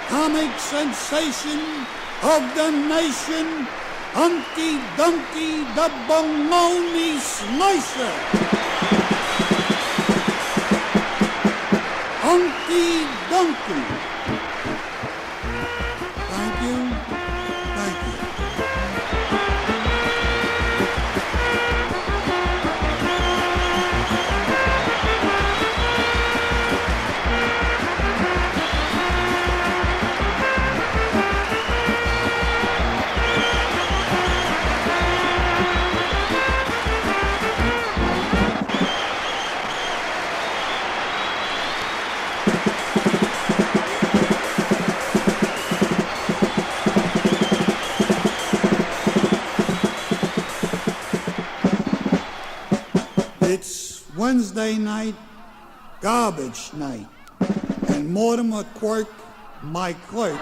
comic sensation of the nation, Unkie, Dunkie, the BALONEY SLICER. Unkie, Dunkie. Thank you. Thank you. It's Wednesday night, garbage night, and Mortimer Quirk, my clerk,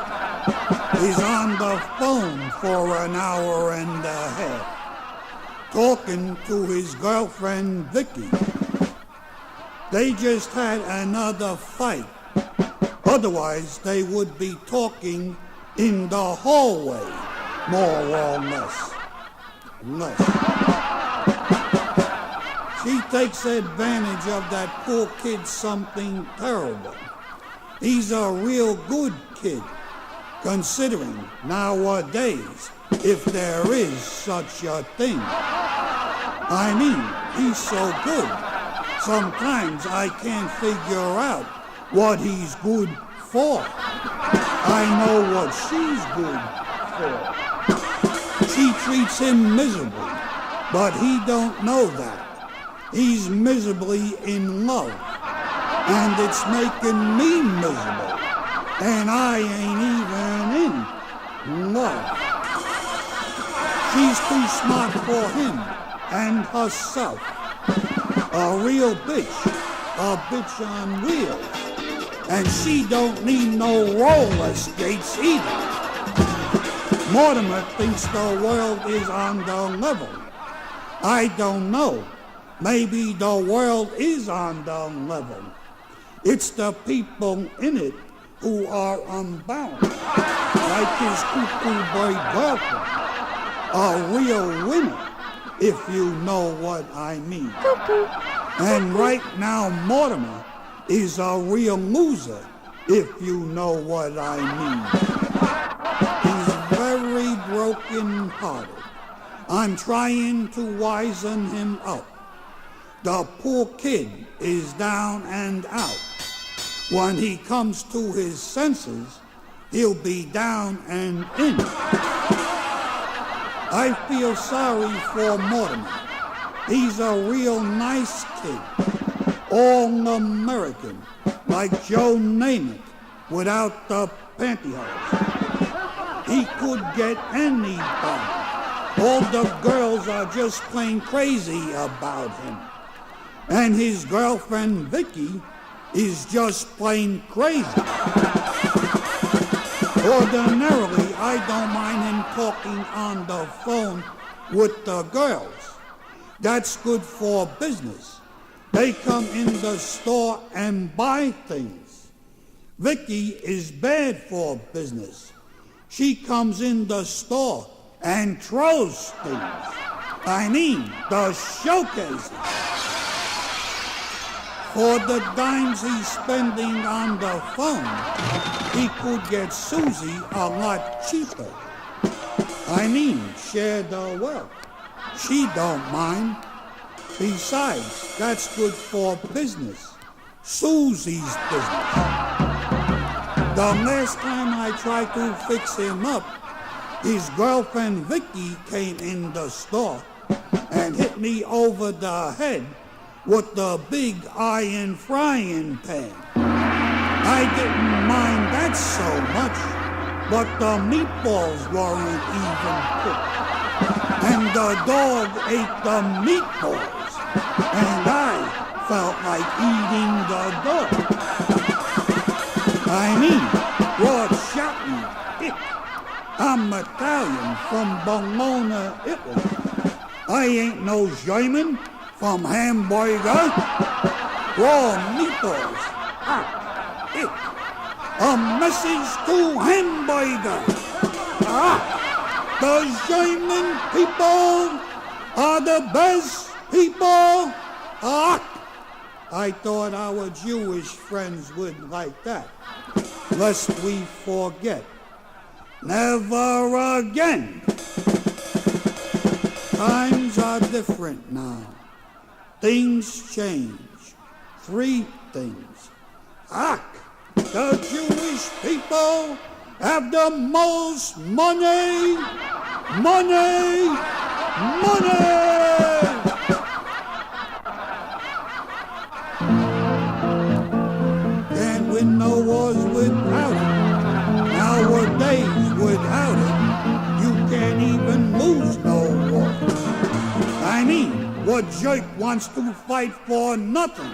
is on the phone for an hour and a half, talking to his girlfriend, Vicky. They just had another fight. Otherwise, they would be talking in the hallway, more or less. She takes advantage of that poor kid something terrible. He's a real good kid, considering nowadays, if there is such a thing. I mean, he's so good. Sometimes I can't figure out what he's good for. I know what she's good for. She treats him miserably, but he don't know that. He's miserably in love, and it's making me miserable, and I ain't even in love. She's too smart for him and herself. A real bitch, a bitch on wheels, and she don't need no roller skates either. Mortimer thinks the world is on the level. I don't know. Maybe the world is on the level. It's the people in it who are unbound, like his cuckoo boy girlfriend. A real winner, if you know what I mean. And right now, Mortimer is a real loser, if you know what I mean. He's very broken-hearted. I'm trying to wisen him up. The poor kid is down and out. When he comes to his senses, he'll be down and in. I feel sorry for Mortimer. He's a real nice kid, all American, like Joe Namath without the pantyhose. He could get anybody. All the girls are just plain crazy about him. And his girlfriend, Vicky, is just plain crazy. Ordinarily, I don't mind him talking on the phone with the girls. That's good for business. They come in the store and buy things. Vicky is bad for business. She comes in the store and throws things. I mean, the showcases. For the dimes he's spending on the phone, he could get Susie a lot cheaper. I mean, share the wealth. She don't mind. Besides, that's good for business. Susie's business. The last time I tried to fix him up, his girlfriend Vicky came in the store and hit me over the head with the big iron frying pan. I didn't mind that so much, but the meatballs weren't even cooked. And the dog ate the meatballs, and I felt like eating the dog. I mean, Lord shot me. I'm Italian from Bologna, Italy. I ain't no German from Hamburger. Raw meatballs. a message to hamburger. The German people are the best people. I thought our Jewish friends would like that. Lest we forget. Never again. Times are different now. Things change. 3 things. The Jewish people have the most money. Money. Can't win no wars without it. Nowadays, without it, you can't even lose no war. I mean, what jerk wants to fight for nothing?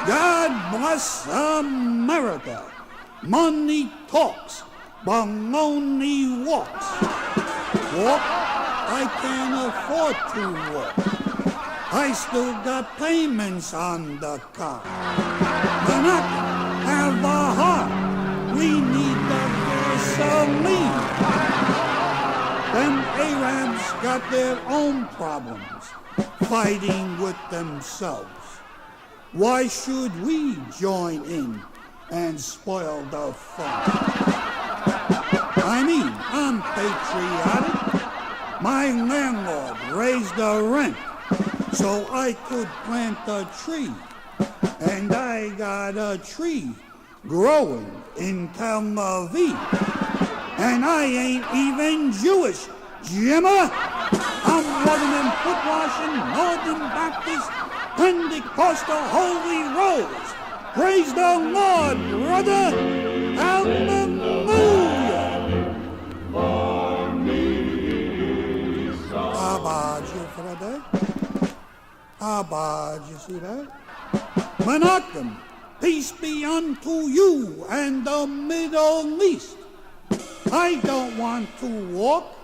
God bless America. Money talks, baloney walks. Walk? I can't afford to walk. I still got payments on the car. But not have a heart. We need the gasoline. Them Arabs got their own problems, fighting with themselves. Why should we join in and spoil the fun? I mean, I'm patriotic. My landlord raised the rent so I could plant a tree. And I got a tree growing in Tel Aviv. And I ain't even Jewish, Jimmer. I'm one of them foot-washing Northern Baptist Pentecostal Holy Rolls. Praise the Lord, brother. Hallelujah. How about you see that? Menachem, peace be unto you and the Middle East. I don't want to walk.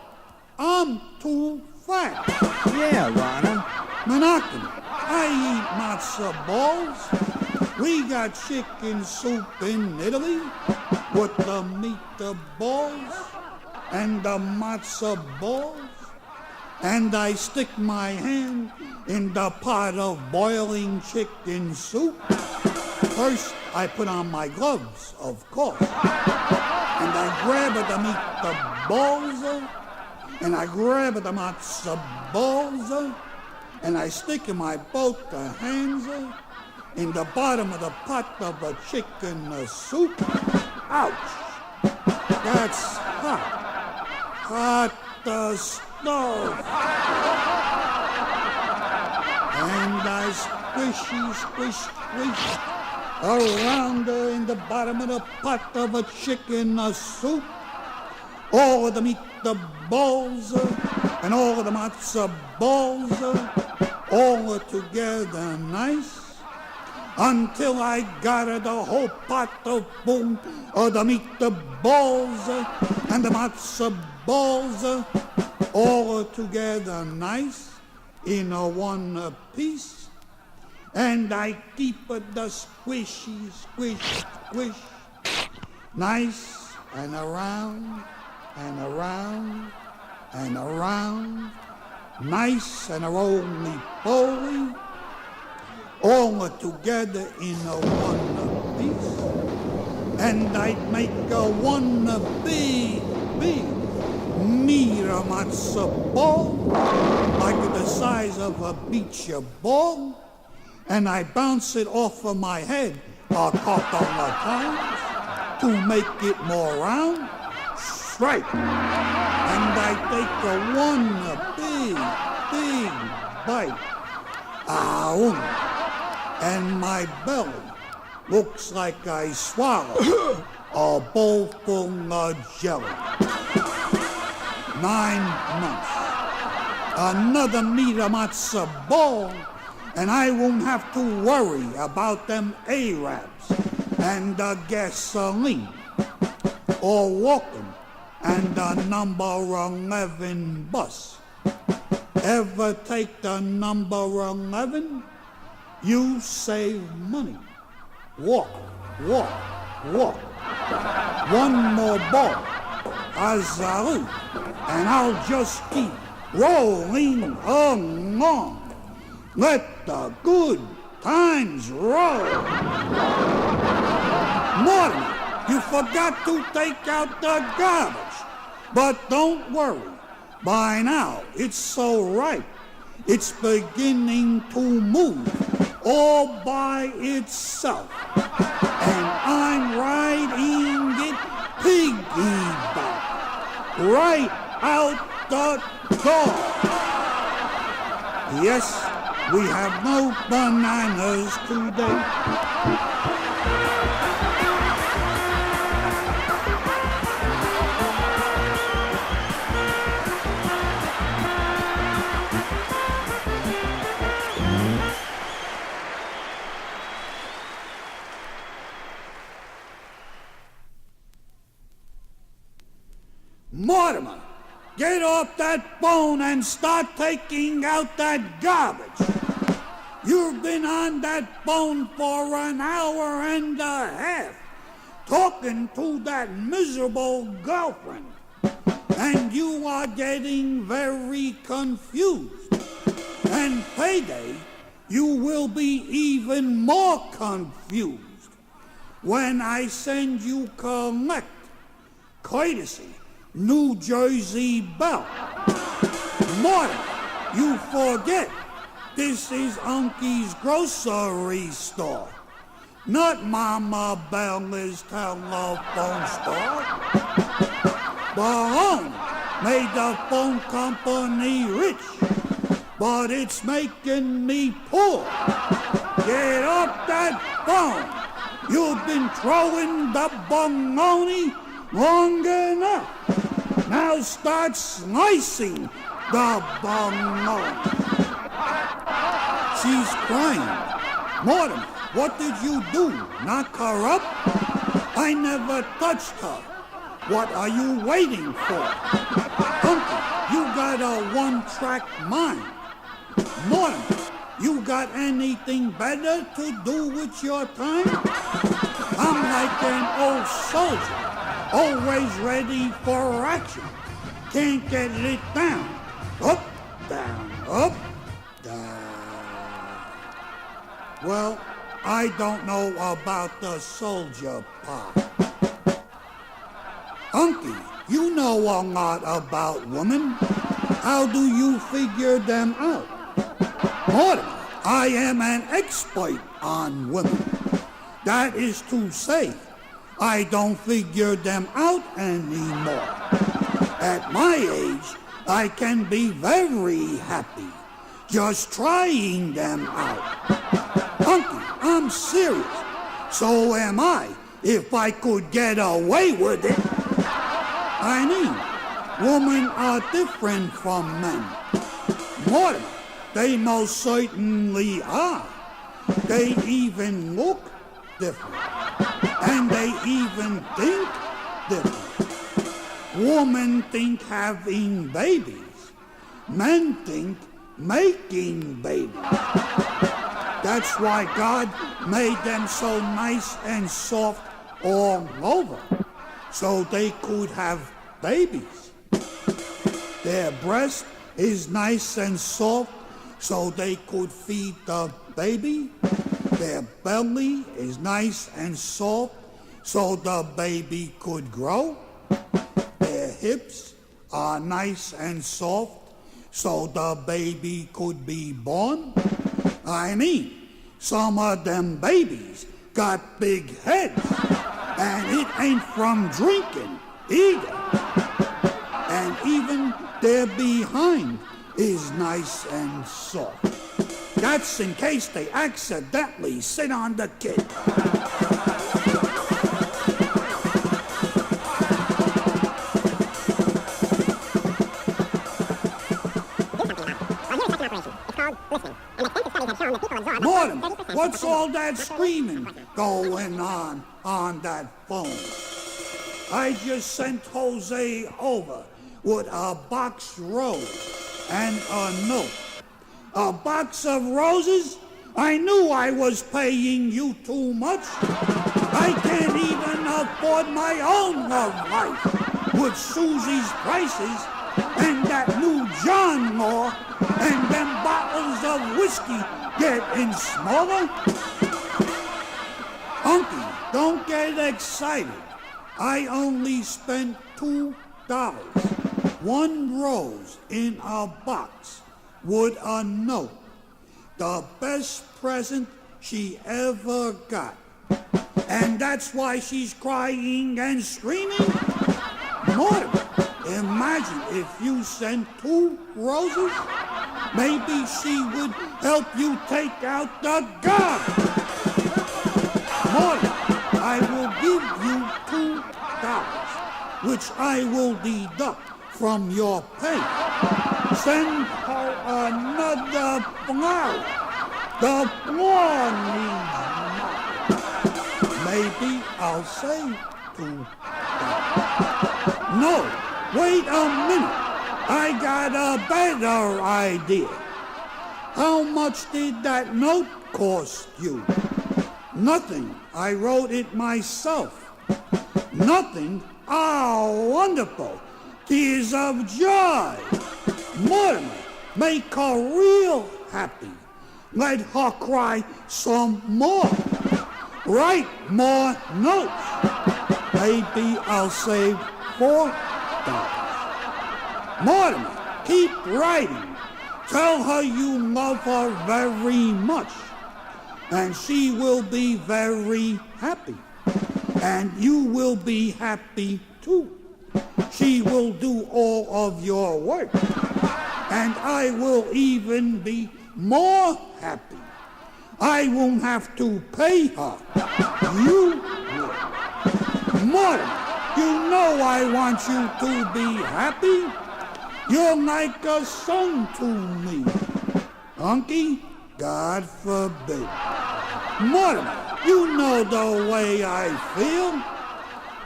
I'm too fat. Yeah, Rana. Menachem, I eat matzo balls. We got chicken soup in Italy with the meatballs and the matzo balls. And I stick my hand in the pot of boiling chicken soup. First, I put on my gloves, of course. And I grab the meatballs, and I grab the matzo balls, and I stick my both hands in the bottom of the pot of the chicken soup. Ouch! That's hot. Hot the stove. And I squish around in the bottom of the pot of a chicken soup. All of the meatballs and all of the matzo balls all together nice until I got the whole pot of boom of the meatballs and the matzo balls all together nice in a one piece. And I keep the squishy squish nice and around and around and around, nice and roly-poly, all together in a one piece. And I'd make a one big meat matzo ball, like the size of a beach ball, and I bounce it off of my head a couple of times to make it more round. Strike. And I take one big bite. And my belly looks like I swallowed a bowl full of jelly. 9 months. Another meat matzo ball, and I won't have to worry about them Arabs and the gasoline or walking and the number 11 bus. Ever take the number 11? You save money. Walk. Look, one more ball, a salute, and I'll just keep rolling along. Let the good times roll. Mortimer, you forgot to take out the garbage. But don't worry, by now it's so ripe. It's beginning to move all by itself. And I'm riding it piggyback right out the door. Yes, we have no bananas today. Mortimer, get off that phone and start taking out that garbage. You've been on that phone for an hour and a half, talking to that miserable girlfriend, and you are getting very confused. And payday, you will be even more confused when I send you collect, courtesy New Jersey Belle. Mortimer, you forget, this is Unkie's grocery store, not Mama Bella's telephone store. Baloney made the phone company rich, but it's making me poor. Get off that phone. You've been throwing the baloney long enough. Now start slicing the baloney. She's crying. Mortimer, what did you do? Knock her up? I never touched her. What are you waiting for? Dunkie, you got a one-track mind. Mortimer, you got anything better to do with your time? I'm like an old soldier, always ready for action. Can't get lit down. Up, down, up, down. Well, I don't know about the soldier part. Unkie, you know a lot about women. How do you figure them out? Mortimer, I am an expert on women. That is to say, I don't figure them out anymore. At my age, I can be very happy just trying them out. Unkie, I'm serious. So am I, if I could get away with it. I mean, women are different from men. Mortimer, they most certainly are. They even look different. And they even think different. Women think having babies. Men think making babies. That's why God made them so nice and soft all over, so they could have babies. Their breast is nice and soft, so they could feed the baby. Their belly is nice and soft, so the baby could grow. Their hips are nice and soft, so the baby could be born. I mean, some of them babies got big heads, and it ain't from drinking either. And even their behind is nice and soft. That's in case they accidentally sit on the kid. Mortimer, what's all that screaming going on that phone? I just sent Jose over with a box rose and a note. A box of roses? I knew I was paying you too much. I can't even afford my own love life with Susie's prices and that new John law and them bottles of whiskey getting smaller. Unkie, don't get excited. I only spent $2. 1 rose in a box with a note. The best present she ever got. And that's why she's crying and screaming? Mortimer, imagine if you sent 2 roses. Maybe she would help you take out the garbage. Mortimer, I will give you $2, which I will deduct from your pay. Send her another flower. The floor needs mine. Maybe I'll save $2. No, wait a minute. I got a better idea. How much did that note cost you? Nothing. I wrote it myself. Nothing? Oh, wonderful. Tears of joy. Mortimer, make her real happy. Let her cry some more. Write more notes. Maybe I'll save $4. Mortimer, keep writing. Tell her you love her very much. And she will be very happy. And you will be happy too. She will do all of your work. And I will even be more happy. I won't have to pay her. You will. Mortimer, you know I want you to be happy. You're like a son to me. Unkie, God forbid. Mortimer, you know the way I feel.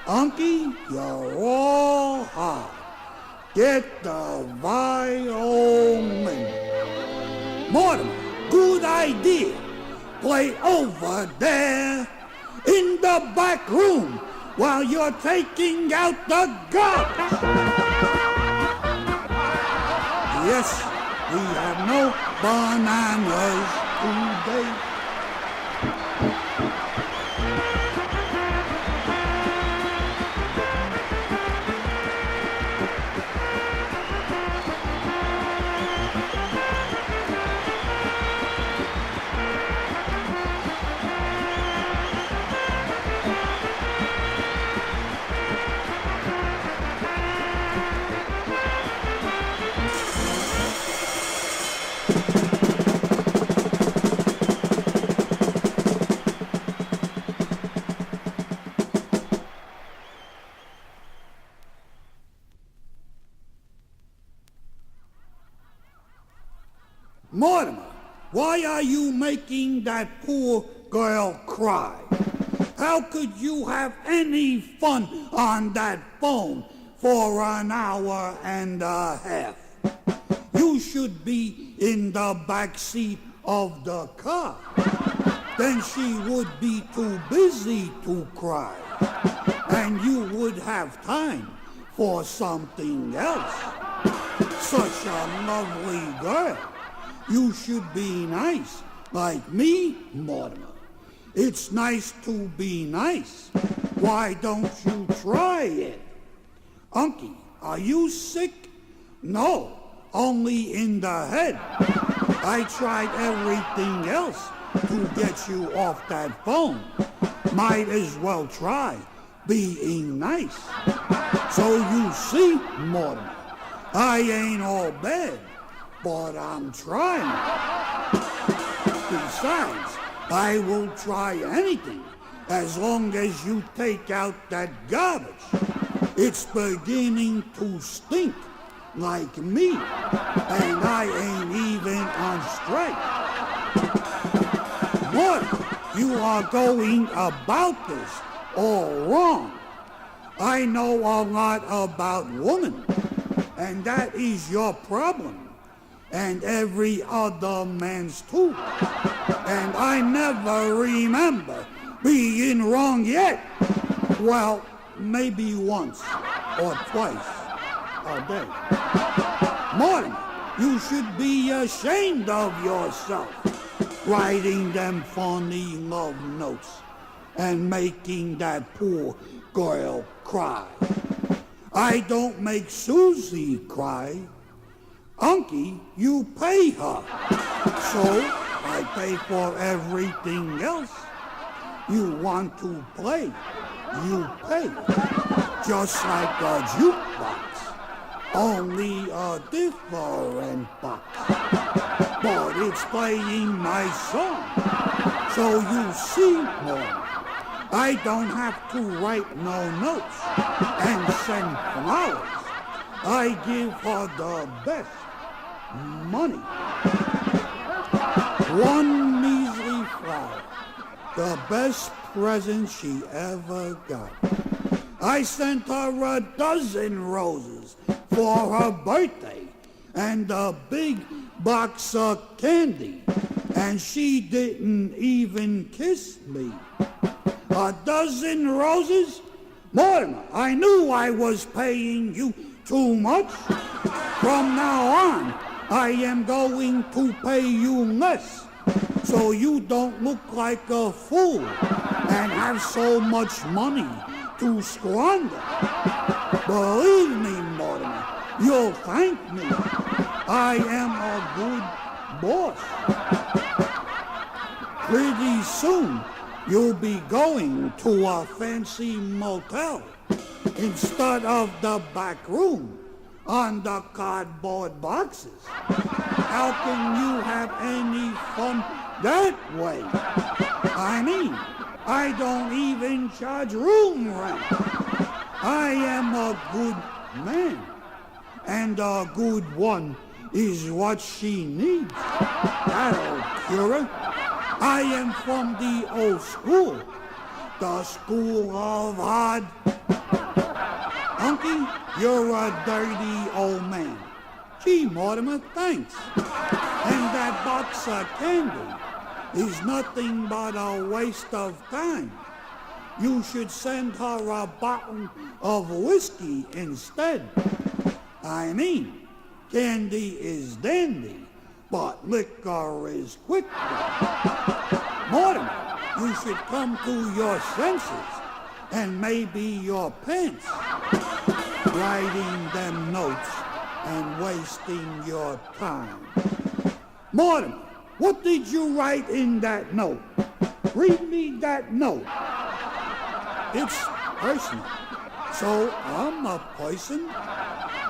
Unkie, you're all hard. Get the violin. Mortimer, good idea. Play over there in the back room while you're taking out the garbage. Yes, we have no bananas today. Mortimer, why are you making that poor girl cry? How could you have any fun on that phone for an hour and a half? You should be in the back seat of the car. Then she would be too busy to cry. And you would have time for something else. Such a lovely girl. You should be nice, like me, Mortimer. It's nice to be nice. Why don't you try it? Unkie, are you sick? No, only in the head. I tried everything else to get you off that phone. Might as well try being nice. So you see, Mortimer, I ain't all bad. But I'm trying. Besides, I will try anything as long as you take out that garbage. It's beginning to stink like me, and I ain't even on strike. What? You are going about this all wrong. I know a lot about women, and that is your problem. And every other man's too. And I never remember being wrong yet. Well, maybe once or twice a day. Mortimer, you should be ashamed of yourself, writing them funny love notes and making that poor girl cry. I don't make Susie cry. Unkie, you pay her. So I pay for everything else. You want to play, you pay. Just like a jukebox, only a different box. But it's playing my song, so you see more. I don't have to write no notes and send flowers. I give her the best money. One measly flower, the best present she ever got. I sent her a dozen roses for her birthday and a big box of candy, and she didn't even kiss me. A dozen roses? Mortimer, I knew I was paying you too much. From now on, I am going to pay you less, so you don't look like a fool and have so much money to squander. Believe me, Mortimer, you'll thank me. I am a good boss. Pretty soon, you'll be going to a fancy motel instead of the back room on the cardboard boxes. How can you have any fun that way? I mean, I don't even charge room rent. I am a good man, and a good one is what she needs. That'll cure her. I am from the old school, the school of hard. Unkie, you're a dirty old man. Gee, Mortimer, thanks. And that box of candy is nothing but a waste of time. You should send her a bottle of whiskey instead. I mean, candy is dandy, but liquor is quicker. Mortimer, you should come to your senses and maybe your pants, writing them notes and wasting your time. Mortimer, what did you write in that note? Read me that note. It's personal, so I'm a person,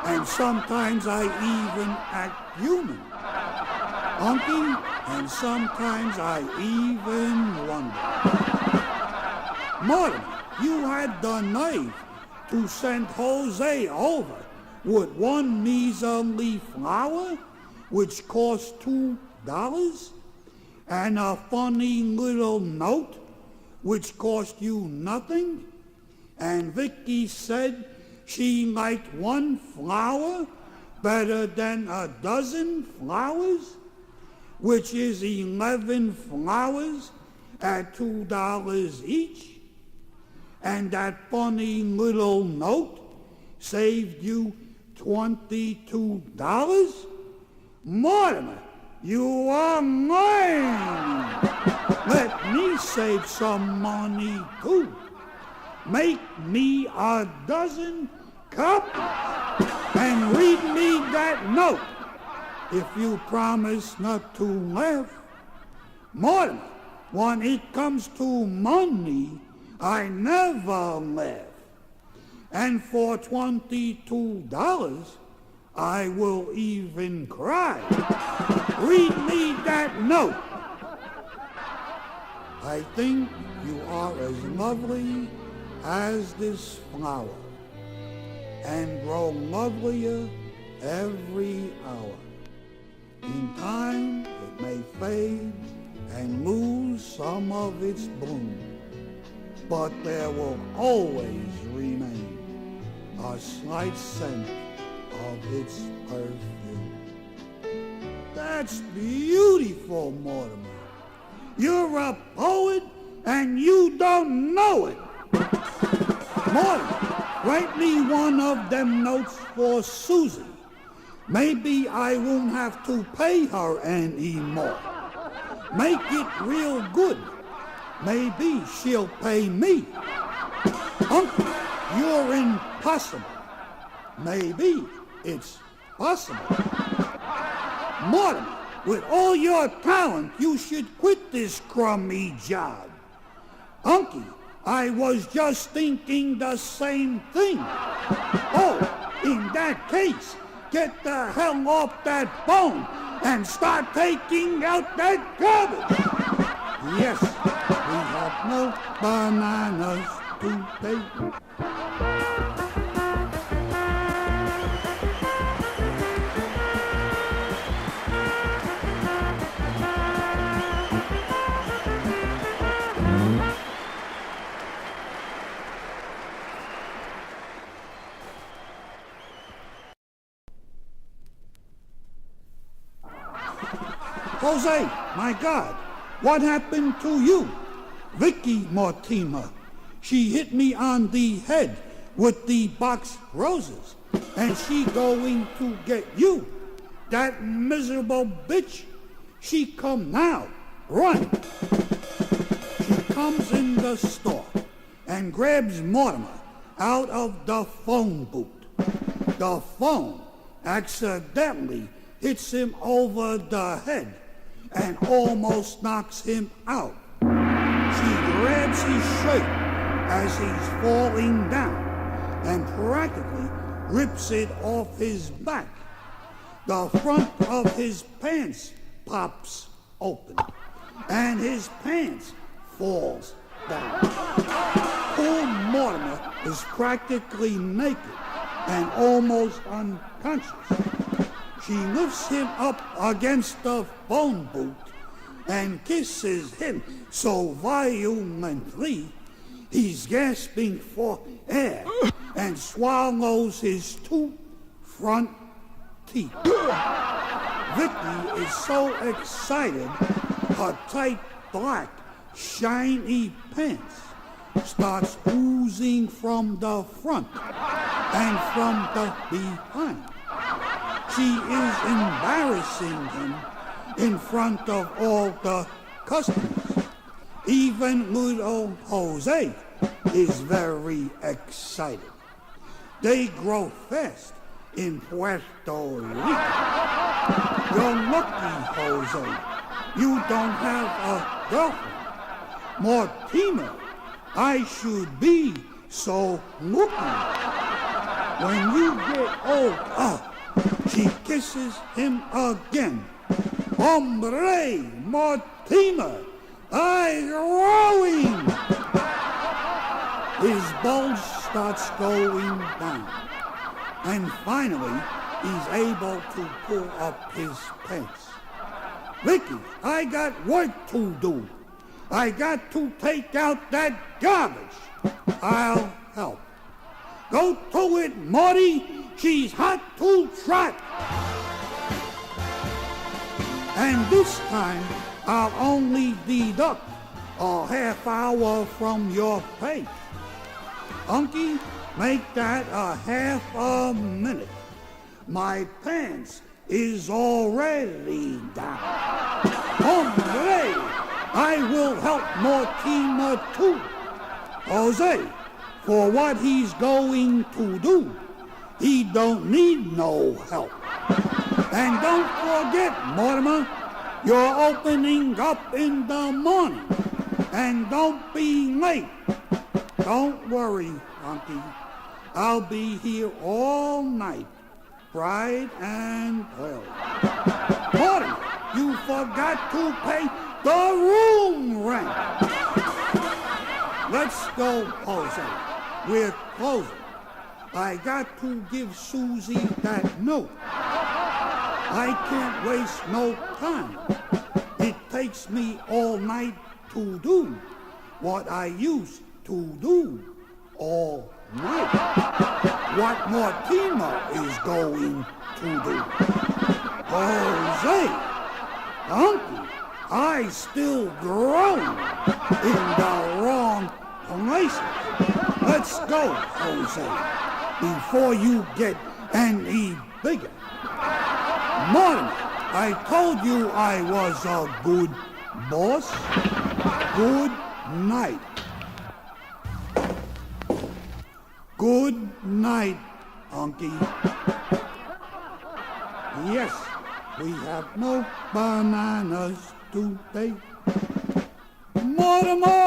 and sometimes I even act human. Unkie, and sometimes I even wonder. Mortimer, you had the nerve to send Jose over with one measly flower, which cost $2, and a funny little note, which cost you nothing, and Vicky said she liked one flower better than a dozen flowers, which is 11 flowers at $2 each, and that funny little note saved you $22? Mortimer, you are mine! Let me save some money too. Make me a dozen copies and read me that note if you promise not to laugh. Mortimer, when it comes to money, I never laugh. And for $22, I will even cry. Read me that note. I think you are as lovely as this flower, and grow lovelier every hour. In time, it may fade and lose some of its bloom, but there will always remain a slight scent of its perfume. That's beautiful, Mortimer. You're a poet and you don't know it. Morty, write me one of them notes for Susie. Maybe I won't have to pay her anymore. Make it real good. Maybe she'll pay me. Uncle, you're impossible. Maybe it's possible. Mortimer, with all your talent, you should quit this crummy job. Unkie, I was just thinking the same thing. Oh, in that case, get the hell off that phone and start taking out that garbage. Yes, we have no bananas to take. Jose, my God, what happened to you? Vicky Mortimer. She hit me on the head with the box roses, and she going to get you. That miserable bitch. She come now. Run. She comes in the store and grabs Mortimer out of the phone booth. The phone accidentally hits him over the head and almost knocks him out. She grabs his shirt as he's falling down and practically rips it off his back. The front of his pants pops open and his pants falls down. Poor Mortimer is practically naked and almost unconscious. She lifts him up against the phone booth and kisses him so violently he's gasping for air and swallows his two front teeth. Vicky is so excited, her tight black shiny pants starts oozing from the front and from the behind. She is embarrassing him in front of all the customers. Even little Jose is very excited. They grow fast in Puerto Rico. You're lucky, Jose. You don't have a girlfriend. Mortimer, I should be so lucky. When you get old, she kisses him again. Hombre, Mortimer, I'm growing. His bulge starts going down. And finally, he's able to pull up his pants. Vicky, I got work to do. I got to take out that garbage. I'll help. Go to it, Morty. She's hot to trot. And this time, I'll only deduct a half hour from your pay. Unkie, make that a half a minute. My pants is already down. Hombre, I will help Mortimer too. Jose, for what he's going to do, he don't need no help. And don't forget, Mortimer, you're opening up in the morning. And don't be late. Don't worry, Unkie. I'll be here all night, bright and early. Mortimer, you forgot to pay the room rent. Let's go, Jose. We're closing. I got to give Susie that note. I can't waste no time. It takes me all night to do what I used to do all night. What Mortimer is going to do. Jose, Unkie, I still groan in the wrong places. Let's go, Jose, before you get any bigger. Mortimer, I told you I was a good boss. Good night. Good night, Unkie. Yes, we have no bananas today. Mortimer!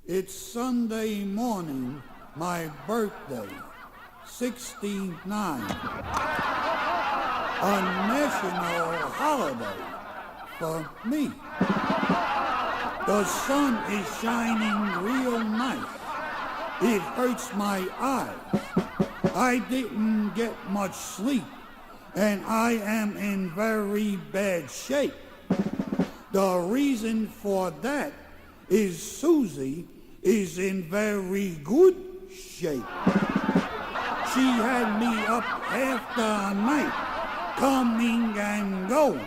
It's Sunday morning, my birthday, 69. A national holiday for me. The sun is shining real nice. It hurts my eyes. I didn't get much sleep, and I am in very bad shape. The reason for that is Susie is in very good shape. She had me up half the night, coming and going,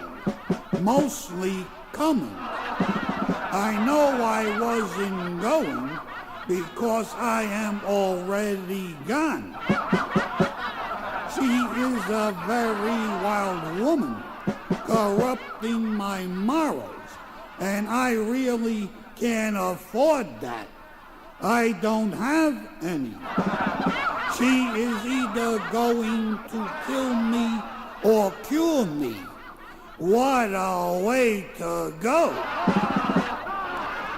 mostly coming. I know I wasn't going because I am already gone. She is a very wild woman, corrupting my morals, and I really can't afford that. I don't have any. She is either going to kill me or cure me. What a way to go.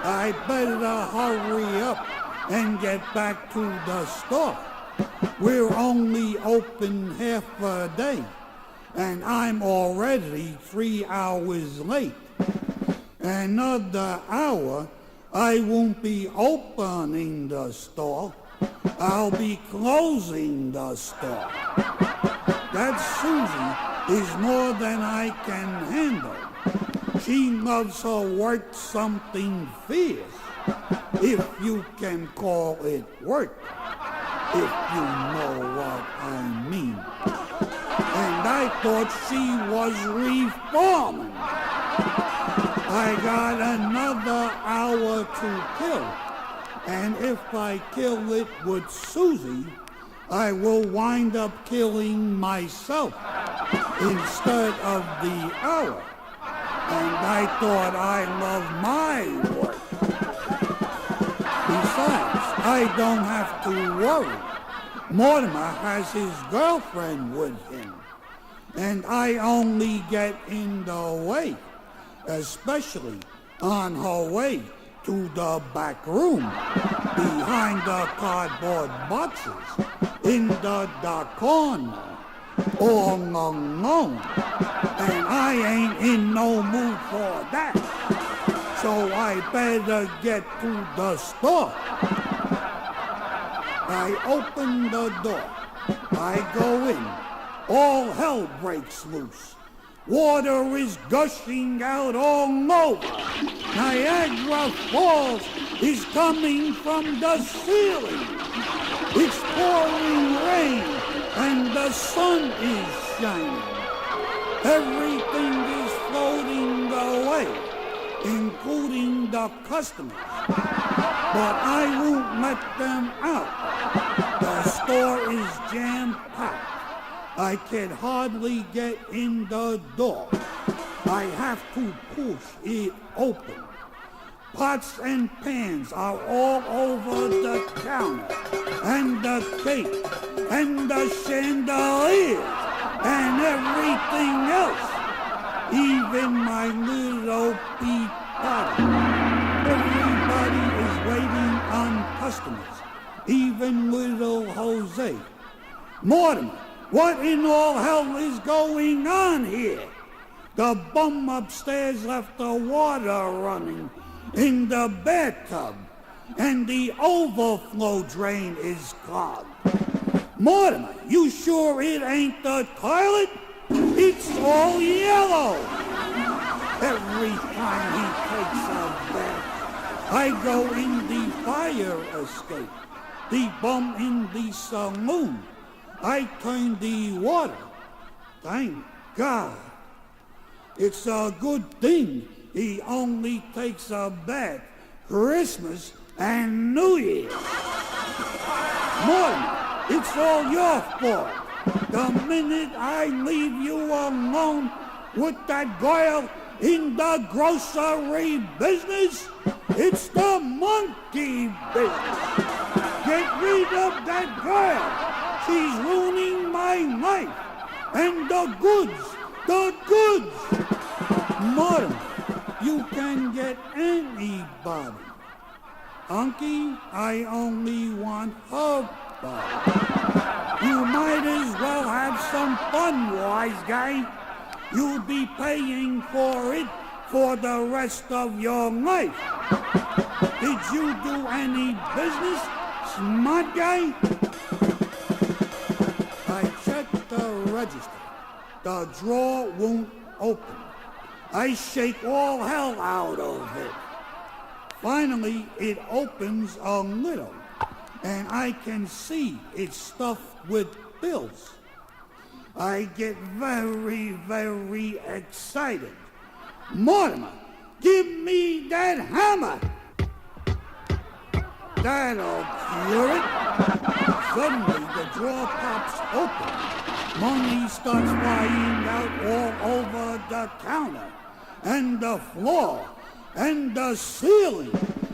I better hurry up and get back to the store. We're only open half a day, and I'm already 3 hours late. Another hour, I won't be opening the store. I'll be closing the store. That Susie is more than I can handle. She loves her work something fierce, if you can call it work, if you know what I mean. And I thought she was reforming. I got another hour to kill, and if I kill it with Susie, I will wind up killing myself instead of the hour. And I thought I loved my work. Besides, I don't have to worry. Mortimer has his girlfriend with him, and I only get in the way, especially on her way to the back room, behind the cardboard boxes, in the dark corner, all alone. And I ain't in no mood for that, so I better get to the store. I open the door, I go in, all hell breaks loose. Water is gushing out all over. Niagara Falls is coming from the ceiling. It's pouring rain and the sun is shining. Everything is floating away, including the customers. But I won't let them out. The store is jam-packed. I can hardly get in the door. I have to push it open. Pots and pans are all over the counter, and the cake, and the chandeliers, and everything else. Even my little pea pot. Everybody is waiting on customers, even little Jose. Mortimer, What in all hell is going on here? The bum upstairs left the water running in the bathtub, and the overflow drain is clogged. Mortimer, you sure it ain't the toilet? It's all yellow. Every time he takes a bath, I go in the fire escape, the bum in the saloon. I turn the water. Thank God. It's a good thing he only takes a bath Christmas and New Year's. Mortimer, it's all your fault. The minute I leave you alone with that girl in the grocery business, it's the monkey business. Get rid of that girl. She's ruining my life. And the goods. Mortimer, you can get anybody. Unkie, I only want her body. You might as well have some fun, wise guy. You'll be paying for it for the rest of your life. Did you do any business, smart guy? I checked the register. The drawer won't open. I shake all hell out of it. Finally, it opens a little, and I can see it's stuffed with bills. I get very, very excited. Mortimer, give me that hammer. That'll cure it. Suddenly, the drawer pops open. Money starts flying out all over the counter, and the floor, and the ceiling.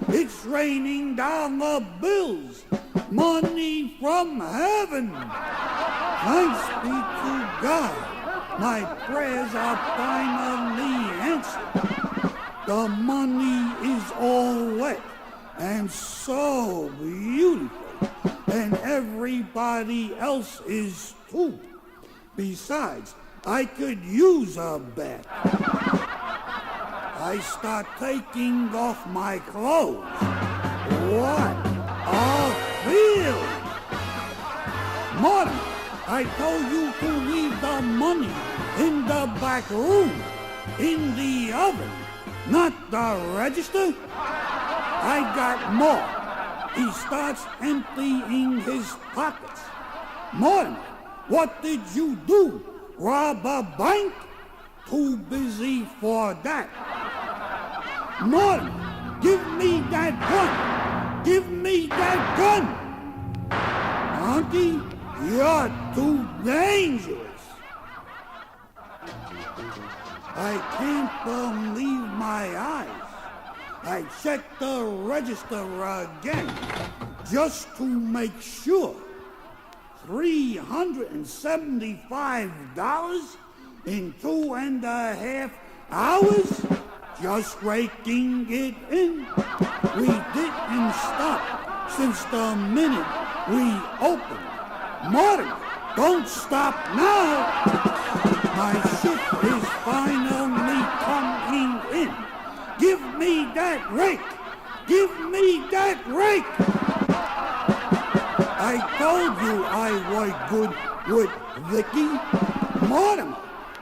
It's raining down the bills. Money from heaven. Thanks be to God. My prayers are finally answered. The money is all wet and so beautiful, and everybody else is too. Besides, I could use a bath. I start taking off my clothes. What a feeling! Mortimer, I told you to leave the money in the back room, in the oven, not the register. I got more. He starts emptying his pockets. Mortimer, what did you do? Rob a bank? Too busy for that. Mortimer, give me that gun! Give me that gun! Dunkie, you're too dangerous. I can't believe my eyes. I checked the register again, just to make sure. $375 in 2.5 hours? Just raking it in. We didn't stop since the minute we opened. Mortimer, don't stop now. My ship is finally coming in. Give me that rake. Give me that rake. I told you I work good with Vicky. Mortimer,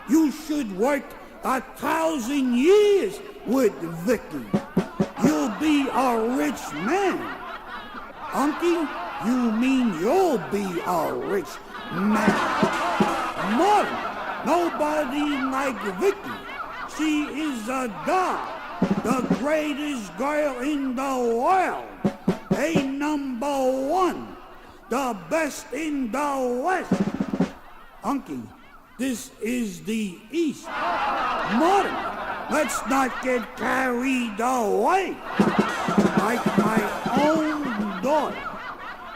you should work 1,000 years with Vicky. You'll be a rich man. Unkie, you mean you'll be a rich man. Mortimer, nobody like Vicky. She is a doll, the greatest girl in the world, a #1. The best in the West. Unkie, this is the East. Mortimer, let's not get carried away. Like my own daughter.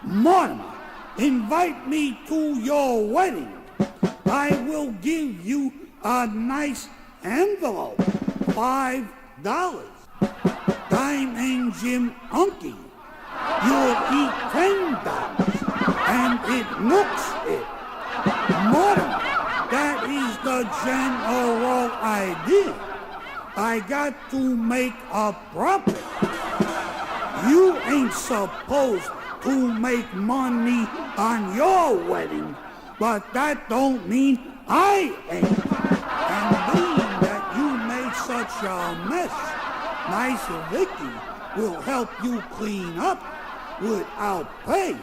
Mortimer, invite me to your wedding. I will give you a nice envelope. $5. Diamond Jim Unkie. You'll eat $10. And it looks it. Mortimer, that is the general idea. I got to make a profit. You ain't supposed to make money on your wedding, but that don't mean I ain't. And being that you made such a mess, nice Vicky will help you clean up without pay.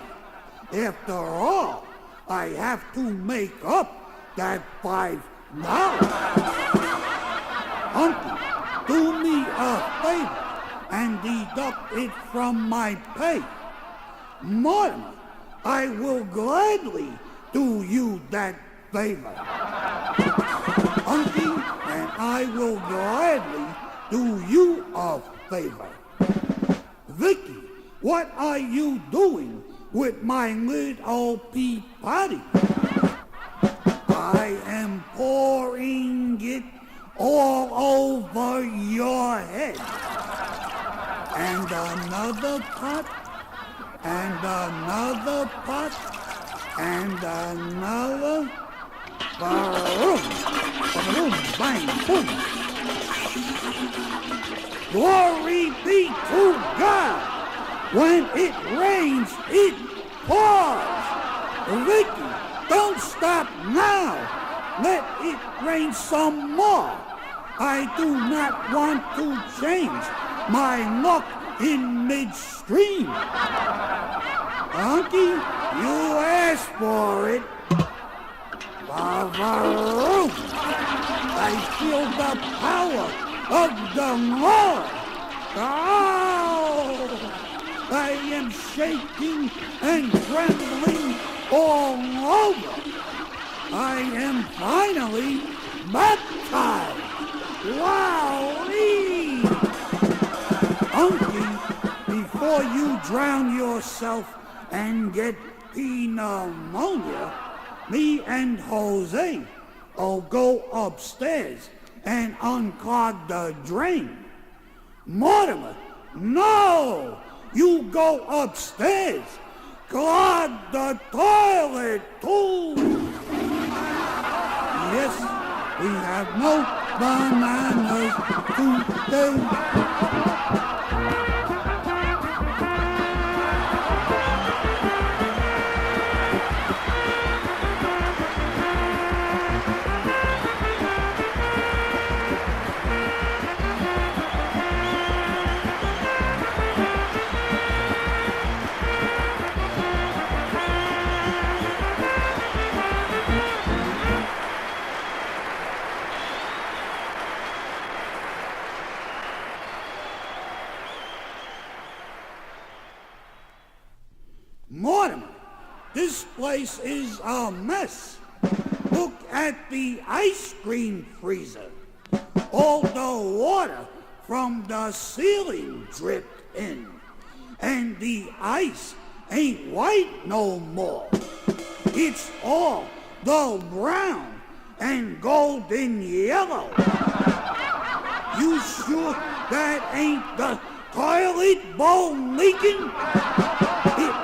After all, I have to make up that $5. Uncle, do me a favor and deduct it from my pay. Mortimer, I will gladly do you that favor. Unkie, and I will gladly do you a favor. Vicky, what are you doing with my little pea potty? I am pouring it all over your head. And another pot, and another pot, and another. Ba-room, ba-room, bang, boom. Glory be to God. When it rains, it pours. Vicky, don't stop now. Let it rain some more. I do not want to change my luck in midstream. Unkie, you asked for it. Ba-ba-room. I feel the power of the Lord. Oh! I am shaking and trembling all over. I am finally baptized. Wowee! Unkie, before you drown yourself and get pneumonia, me and Jose will go upstairs and unclog the drain. Mortimer, no! You go upstairs. Clog the toilet too. Yes, we have no bananas today. Mortimer, this place is a mess. Look at the ice cream freezer. All the water from the ceiling dripped in. And the ice ain't white no more. It's all the brown and golden yellow. You sure that ain't the toilet bowl leaking?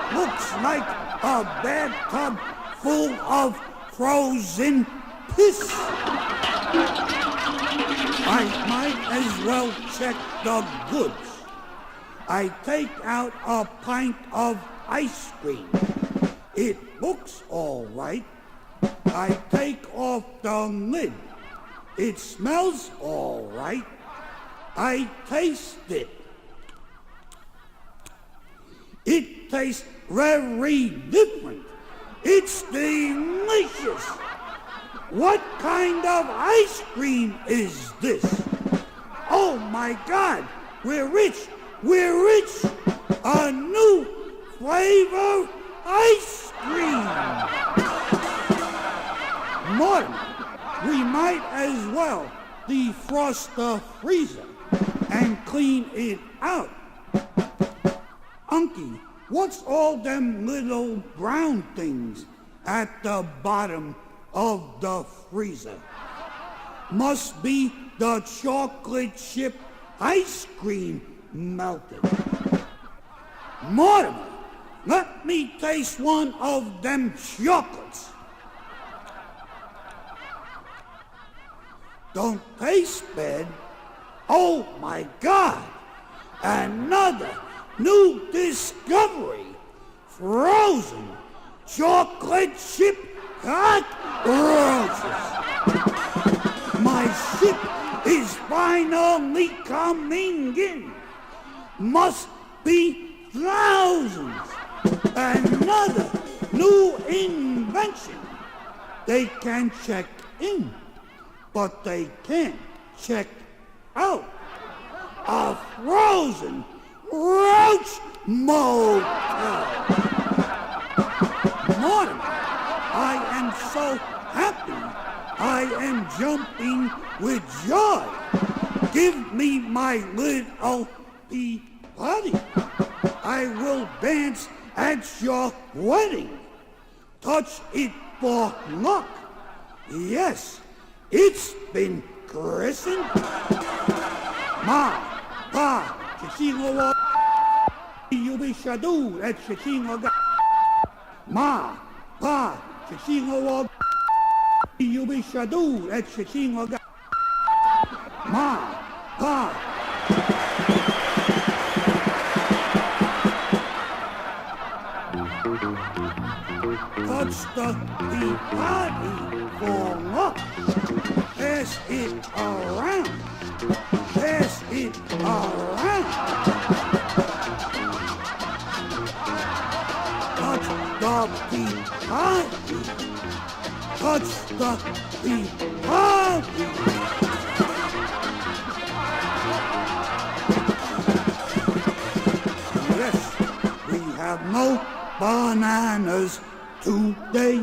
Looks like a bathtub full of frozen piss. I might as well check the goods. I take out a pint of ice cream. It looks all right. I take off the lid. It smells all right. I taste it. It tastes very different. It's delicious. What kind of ice cream is this? Oh my God, we're rich. We're rich. A new flavor ice cream. Mortimer, we might as well defrost the freezer and clean it out. Unkie, what's all them little brown things at the bottom of the freezer? Must be the chocolate chip ice cream melted. Mortimer, let me taste one of them chocolates. don't taste bad. Oh my God! Another new discovery. Frozen chocolate chip cockroaches. My ship is finally coming in. Must be thousands. Another new invention. They can check in, but they can't check out. A frozen roach motel. Mortimer, I am so happy. I am jumping with joy. Give me my little Peabody. I will dance at your wedding. Touch it for luck. Yes, it's been christened. Ma, Pa, Chichingo, you be shadu at Chichingo. Ma, Pa, Chichingo, you be shadu at Chichingo. Ma, Pa. Touch the Peabody for luck. Pass it around. Pass it around. Touch the Peabody. Touch the Peabody. Yes, we have no bananas today.